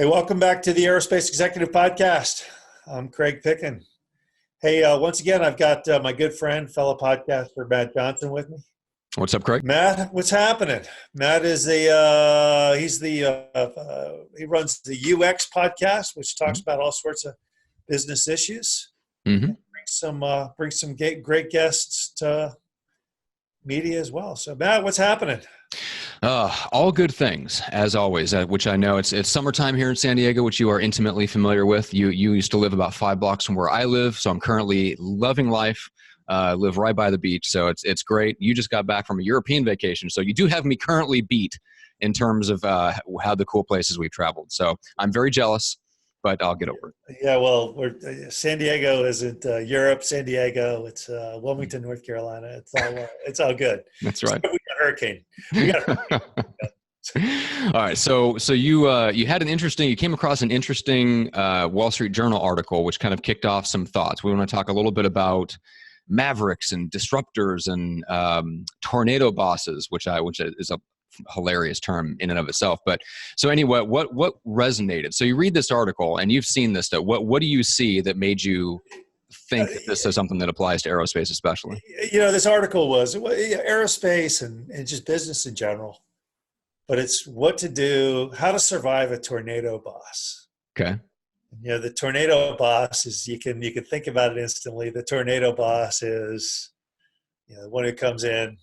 Hey, welcome back to the Aerospace Executive Podcast. I'm Craig Picken. Hey, once again, I've got my good friend, fellow podcaster Matt Johnson with me. What's up, Craig? Matt, what's happening? Matt is he runs the UX podcast, which talks about all sorts of business issues. Mm-hmm. Bring some great guests to media as well. So, Matt, what's happening? All good things, as always, which I know it's summertime here in San Diego, which you are intimately familiar with. You used to live about 5 blocks from where I live, so I'm currently loving life, live right by the beach, so it's great. You just got back from a European vacation, so you do have me currently beat in terms of how the cool places we've traveled. So I'm very jealous, but I'll get over it. Yeah, well, San Diego isn't Europe. San Diego, it's Wilmington, North Carolina. It's all good. That's right. So we got a hurricane. All right. So you had you came across an interesting Wall Street Journal article, which kind of kicked off some thoughts. We want to talk a little bit about mavericks and disruptors and tornado bosses, which is a hilarious term in and of itself. But so anyway, what resonated? So you read this article and you've seen this stuff. What do you see that made you think that this is something that applies to aerospace especially? This article was aerospace and just business in general, but it's what to do, how to survive a tornado boss. Okay. The tornado boss is, you can think about it instantly. The tornado boss is, the one who comes in,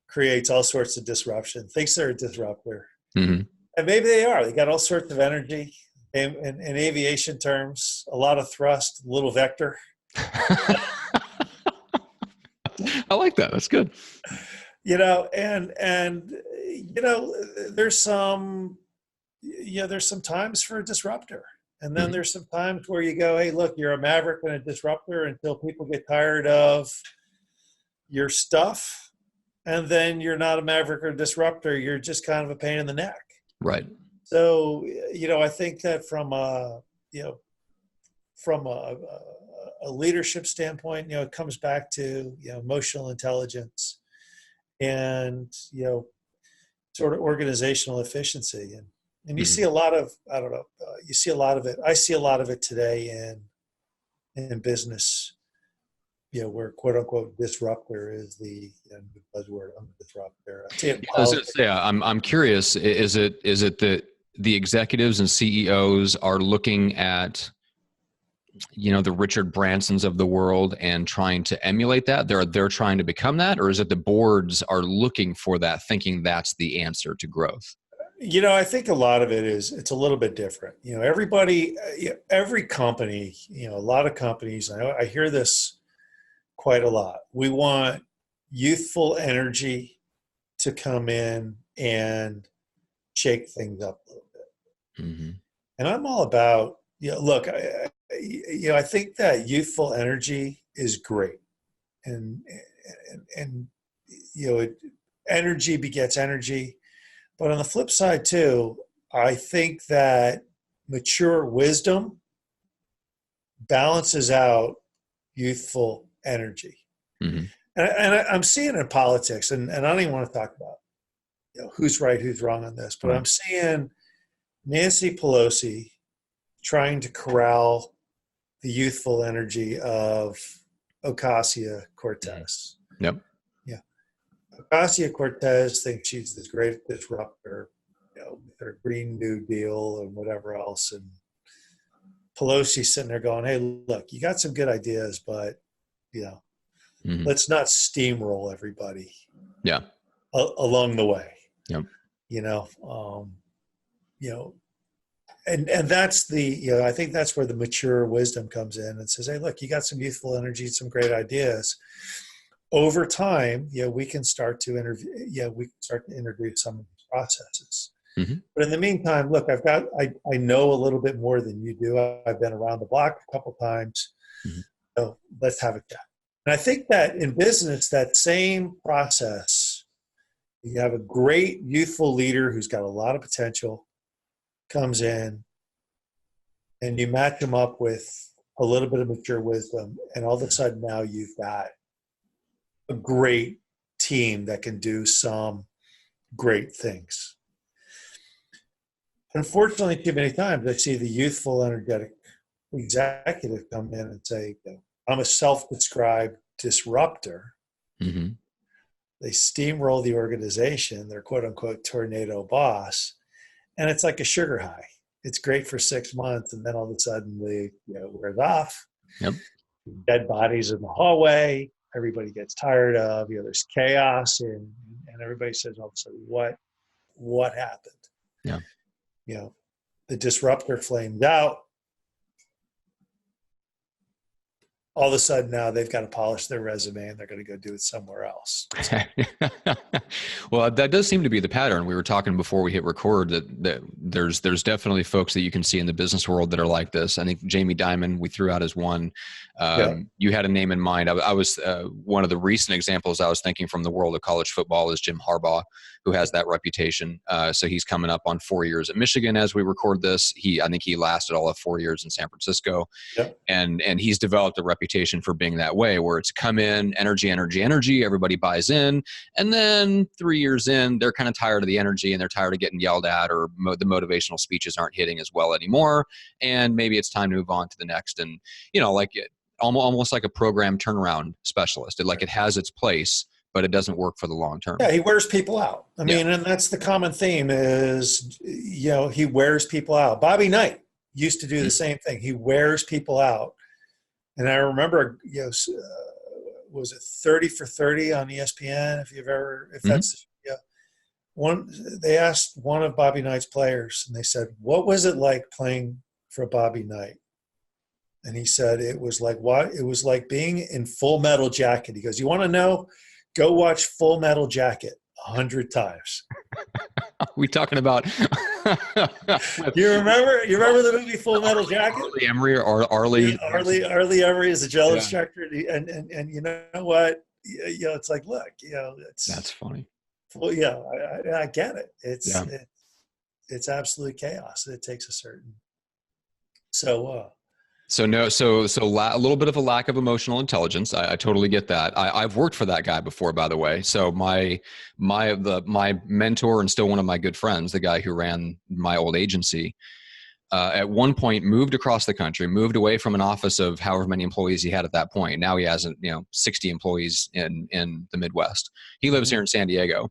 creates all sorts of disruption, thinks they're a disruptor. Mm-hmm. And maybe they are. They got all sorts of energy. In aviation terms, a lot of thrust, little vector. I like that. That's good. There's some times for a disruptor. And then there's some times where you go, hey, look, you're a maverick and a disruptor until people get tired of your stuff. And then you're not a maverick or a disruptor. You're just kind of a pain in the neck. Right. So, I think that from a leadership standpoint, it comes back to, emotional intelligence and, sort of organizational efficiency. And you see a lot of, you see a lot of it. I see a lot of it today in business, where quote unquote disruptor is the buzzword. I'm a disruptor. I'm curious. Is it that the executives and CEOs are looking at, the Richard Bransons of the world and trying to emulate that? They're trying to become that, or is it the boards are looking for that, thinking that's the answer to growth? I think a lot of it's a little bit different. Everybody, every company, a lot of companies. I hear this quite a lot. We want youthful energy to come in and shake things up a little bit. Mm-hmm. And I'm all about, look, I think that youthful energy is great. And energy begets energy. But on the flip side too, I think that mature wisdom balances out youthful energy. Mm-hmm. And I'm seeing it in politics, and I don't even want to talk about who's right, who's wrong on this, but right. I'm seeing Nancy Pelosi trying to corral the youthful energy of Ocasio-Cortez. Yep. Yeah. Ocasio-Cortez thinks she's this great disruptor, with her Green New Deal and whatever else. And Pelosi's sitting there going, hey, look, you got some good ideas, but, let's not steamroll everybody. Yeah. Along the way. Yep. And that's the, I think that's where the mature wisdom comes in and says, hey, look, you got some youthful energy, some great ideas. Over time, we can start to introduce some of these processes. Mm-hmm. But in the meantime, look, I know a little bit more than you do. I've been around the block a couple times. Mm-hmm. So let's have a chat. And I think that in business, that same process, you have a great youthful leader who's got a lot of potential, comes in, and you match them up with a little bit of mature wisdom, and all of a sudden now you've got a great team that can do some great things. unfortunately, too many times I see the youthful, energetic executive come in and say, I'm a self-described disruptor. Mm-hmm. They steamroll the organization, their quote unquote tornado boss, and it's like a sugar high. It's great for 6 months, and then all of a sudden wears off. Yep. Dead bodies in the hallway. Everybody gets tired of. There's chaos, and everybody says all of a sudden, what happened? Yeah. The disruptor flamed out. All of a sudden now they've got to polish their resume and they're going to go do it somewhere else. Well, that does seem to be the pattern. We were talking before we hit record that there's definitely folks that you can see in the business world that are like this. I think Jamie Dimon, we threw out as one. You had a name in mind. I was one of the recent examples I was thinking from the world of college football is Jim Harbaugh, who has that reputation. So he's coming up on 4 years at Michigan as we record this. I think he lasted all of 4 years in San Francisco. Yep. And he's developed a reputation for being that way, where it's come in, energy, everybody buys in. And then 3 years in, they're kind of tired of the energy and they're tired of getting yelled at, or the motivational speeches aren't hitting as well anymore. And maybe it's time to move on to the next. And, almost like a program turnaround specialist. It has its place, but it doesn't work for the long term. Yeah, he wears people out. I mean, and that's the common theme is, he wears people out. Bobby Knight used to do the same thing. He wears people out. And I remember, was it 30 for 30 on ESPN? If that's, they asked one of Bobby Knight's players and they said, what was it like playing for Bobby Knight? And he said, it was like being in Full Metal Jacket. He goes, you want to know? Go watch Full Metal Jacket 100 times. We talking about? You remember the movie Full Metal Jacket? Arlie Emery or Arlie? Arlie Emery is a drill instructor, and you know what? It's like, look, that's funny. Well, I get it. It's absolute chaos. It takes a certain. So a little bit of a lack of emotional intelligence. I totally get that. I've worked for that guy before, by the way. So my mentor and still one of my good friends, the guy who ran my old agency, at one point moved across the country, moved away from an office of however many employees he had at that point. Now he has 60 employees in the Midwest. He lives here in San Diego,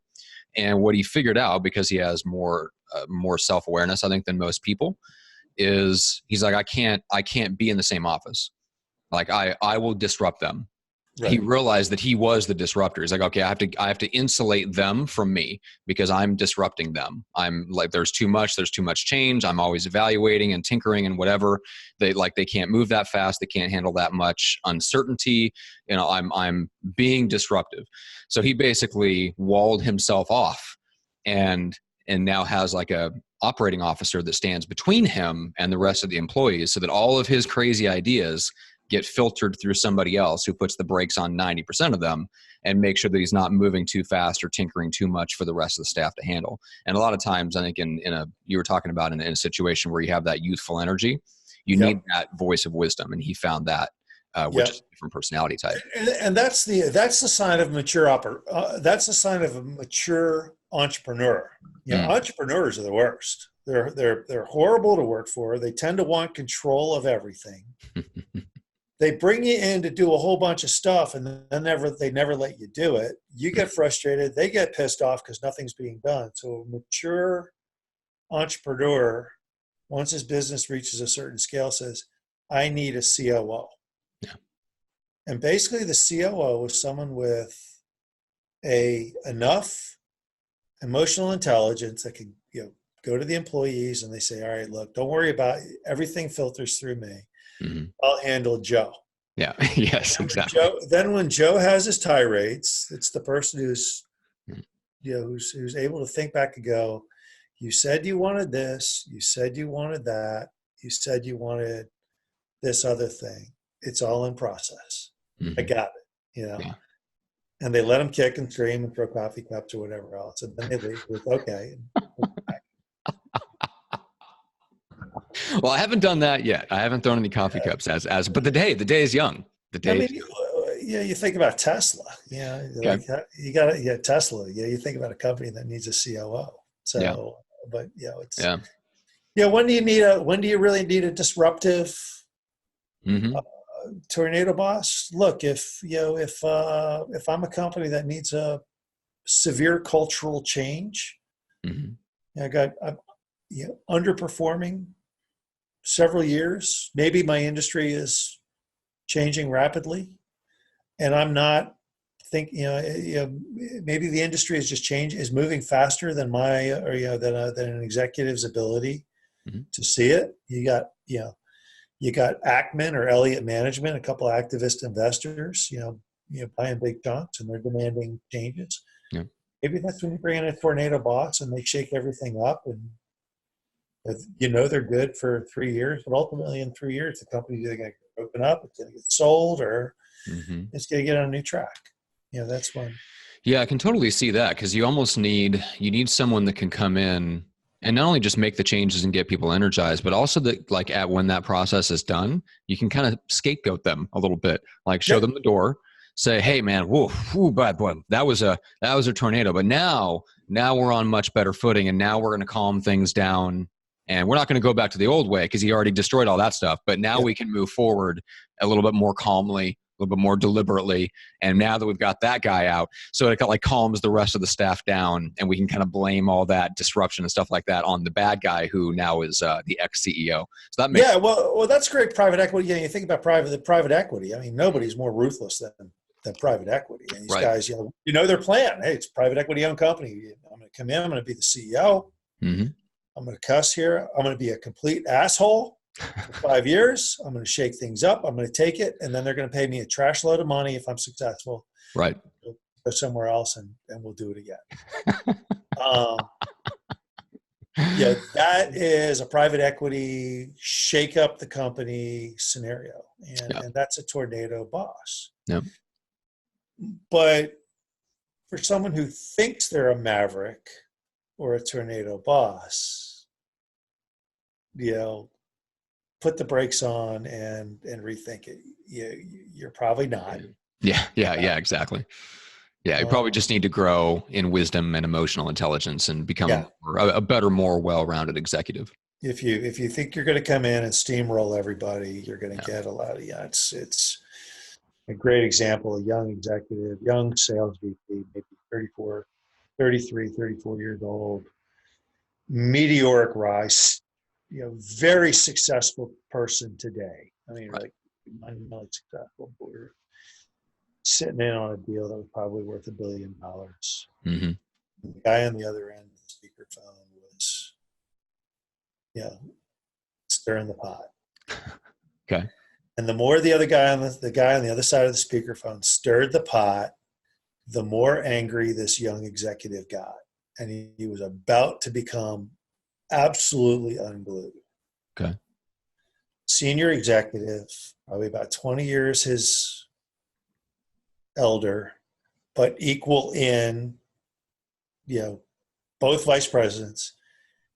and what he figured out, because he has more self-awareness, I think, than most people, is he's like, I can't be in the same office. Like I will disrupt them. Right. He realized that he was the disruptor. He's like, okay, I have to insulate them from me because I'm disrupting them. I'm like, there's too much change. I'm always evaluating and tinkering and whatever. They can't move that fast. They can't handle that much uncertainty. I'm being disruptive. So he basically walled himself off and now has like a operating officer that stands between him and the rest of the employees, so that all of his crazy ideas get filtered through somebody else who puts the brakes on 90% of them and make sure that he's not moving too fast or tinkering too much for the rest of the staff to handle. And a lot of times, I think you were talking about in a situation where you have that youthful energy, you need that voice of wisdom. And he found that, which is a different personality type. And that's the sign of that's the sign of a mature entrepreneur. Entrepreneurs are the worst. They're horrible to work for. They tend to want control of everything. They bring you in to do a whole bunch of stuff, and then they never let you do it. You get frustrated. They get pissed off because nothing's being done. So a mature entrepreneur, once his business reaches a certain scale, says, I need a COO. Yeah. And basically the COO is someone with enough emotional intelligence that can go to the employees and they say, all right, look, don't worry about it. Everything filters through me. Mm-hmm. I'll handle Joe. Yeah. Yes, exactly. Then when Joe has his tirades, it's the person who's able to think back and go, you said you wanted this, you said you wanted that, you said you wanted this other thing. It's all in process. Mm-hmm. I got it. Yeah. And they let him kick and scream and throw coffee cups or whatever else. And then they leave with, okay. Well, I haven't done that yet. I haven't thrown any coffee cups but the day is young. You think about Tesla. You got Tesla. You think about a company that needs a COO. So, but it's Yeah. When do you really need a disruptive Mm-hmm. tornado boss? Look, if I'm a company that needs a severe cultural change, Mm-hmm. I'm underperforming several years. Maybe my industry is changing rapidly, and I'm not maybe the industry is moving faster than than an executive's ability Mm-hmm. to see it. You got Ackman or Elliott Management, a couple of activist investors, buying big chunks, and they're demanding changes. Yeah. Maybe that's when you bring in a tornado boss and they shake everything up, and they're good for 3 years, but ultimately in 3 years the company's either going to open up, it's going to get sold, or Mm-hmm. it's going to get on a new track. That's when. Yeah, I can totally see that, because you almost need someone that can come in and not only just make the changes and get people energized, but also that, like, at when that process is done, you can kind of scapegoat them a little bit, like show Yep. them the door, say, "Hey, man, whoa, bad boy, that was a tornado, but now we're on much better footing, and now we're going to calm things down, and we're not going to go back to the old way because he already destroyed all that stuff. But now Yep. we can move forward a little bit more calmly, a little bit more deliberately, and now that we've got that guy out." So it like calms the rest of the staff down, and we can kind of blame all that disruption and stuff like that on the bad guy who now is the ex-CEO. So that makes Yeah, well, that's great private equity. You think about private equity. I mean, nobody's more ruthless than private equity. And these right. guys, their plan. Hey, it's a private equity owned company. I'm going to come in. I'm going to be the CEO. Mm-hmm. I'm going to cuss here. I'm going to be a complete asshole for 5 years. I'm going to shake things up. I'm going to take it, and then they're going to pay me a trash load of money if I'm successful. Right. Go somewhere else, and we'll do it again. That is a private equity shake up the company scenario, and that's a tornado boss. Yeah. But for someone who thinks they're a maverick or a tornado boss, put the brakes on and rethink it. You're probably not. Yeah, exactly. Yeah, you probably just need to grow in wisdom and emotional intelligence and become a better, more well-rounded executive. If you think you're going to come in and steamroll everybody, you're going to get a lot of It's a great example. A young executive, young sales VP, maybe 34 years old, meteoric rise. Very successful person today. I mean, right. Monumentally successful. We're sitting in on a deal that was probably worth $1 billion. Mm-hmm. The guy on the other end of the speakerphone was, stirring the pot. Okay. And the more the guy on the other side of the speakerphone stirred the pot, the more angry this young executive got, and he was about to become absolutely unglued. Okay. Senior executive, probably about 20 years his elder, but equal in, both vice presidents,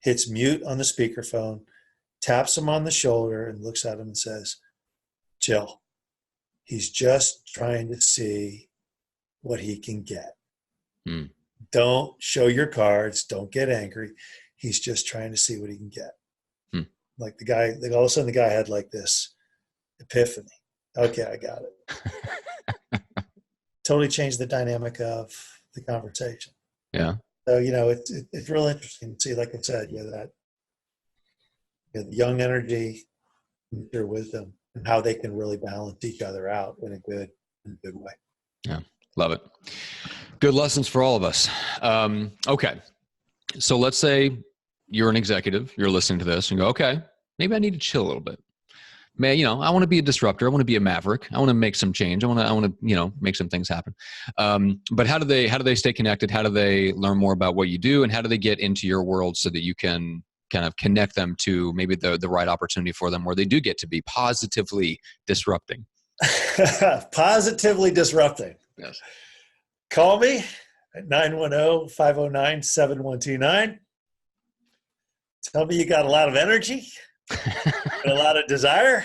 hits mute on the speakerphone, taps him on the shoulder, and looks at him and says, "Chill. He's just trying to see what he can get. Don't show your cards. Don't get angry. He's just trying to see what he can get." Like all of a sudden the guy had like this epiphany. Okay, I got it. Totally changed the dynamic of the conversation. Yeah. So, it's real interesting to see, like I said, that the young energy, their wisdom, and how they can really balance each other out in a good way. Yeah. Love it. Good lessons for all of us. Okay. So let's say you're an executive, you're listening to this and go, okay, maybe I need to chill a little bit. Man, I want to be a disruptor. I want to be a maverick. I want to make some change. I want to, make some things happen. But how do they stay connected? How do they learn more about what you do? And how do they get into your world so that you can kind of connect them to maybe the right opportunity for them where they do get to be positively disrupting? Positively disrupting. Yes. Call me at 910-509-7129. Tell me you got a lot of energy and a lot of desire,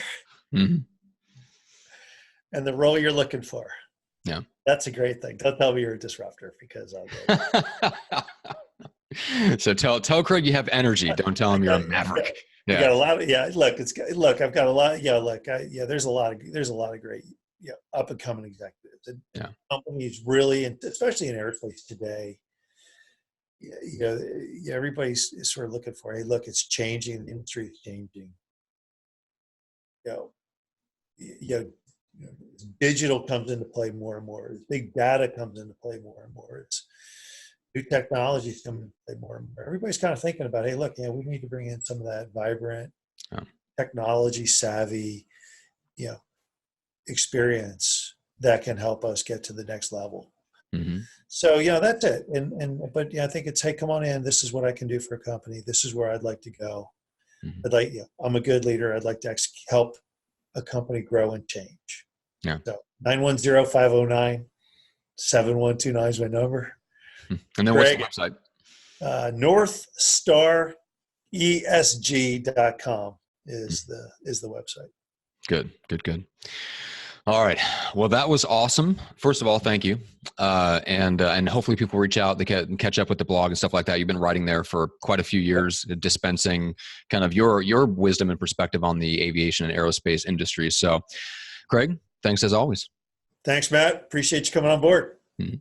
and the role you're looking for. Yeah. That's a great thing. Don't tell me you're a disruptor, because I'll go. So tell Craig you have energy. Don't tell him you're a maverick. You Yeah. got a lot of, look, I've got a lot, there's a lot of great, up and coming executives and companies really, and especially in aerospace today, everybody's sort of looking for, hey, look, it's changing, the industry is changing. You know, you know, digital comes into play more and more. Big data comes into play more and more. It's new technologies come into play more and more. Everybody's kind of thinking about, hey, look, we need to bring in some of that vibrant, technology savvy, experience that can help us get to the next level. Mm-hmm. So, that's it. But I think it's, hey, come on in. This is what I can do for a company. This is where I'd like to go. Mm-hmm. I'm a good leader. I'd like to help a company grow and change. Yeah. So 910-509-7129 is my number. And then Greg, what's the website? NorthstarESG.com is the website. Good. All right. Well, that was awesome. First of all, thank you. And hopefully people reach out, they can catch up with the blog and stuff like that. You've been writing there for quite a few years, dispensing kind of your wisdom and perspective on the aviation and aerospace industry. So, Craig, thanks as always. Thanks, Matt. Appreciate you coming on board. Mm-hmm.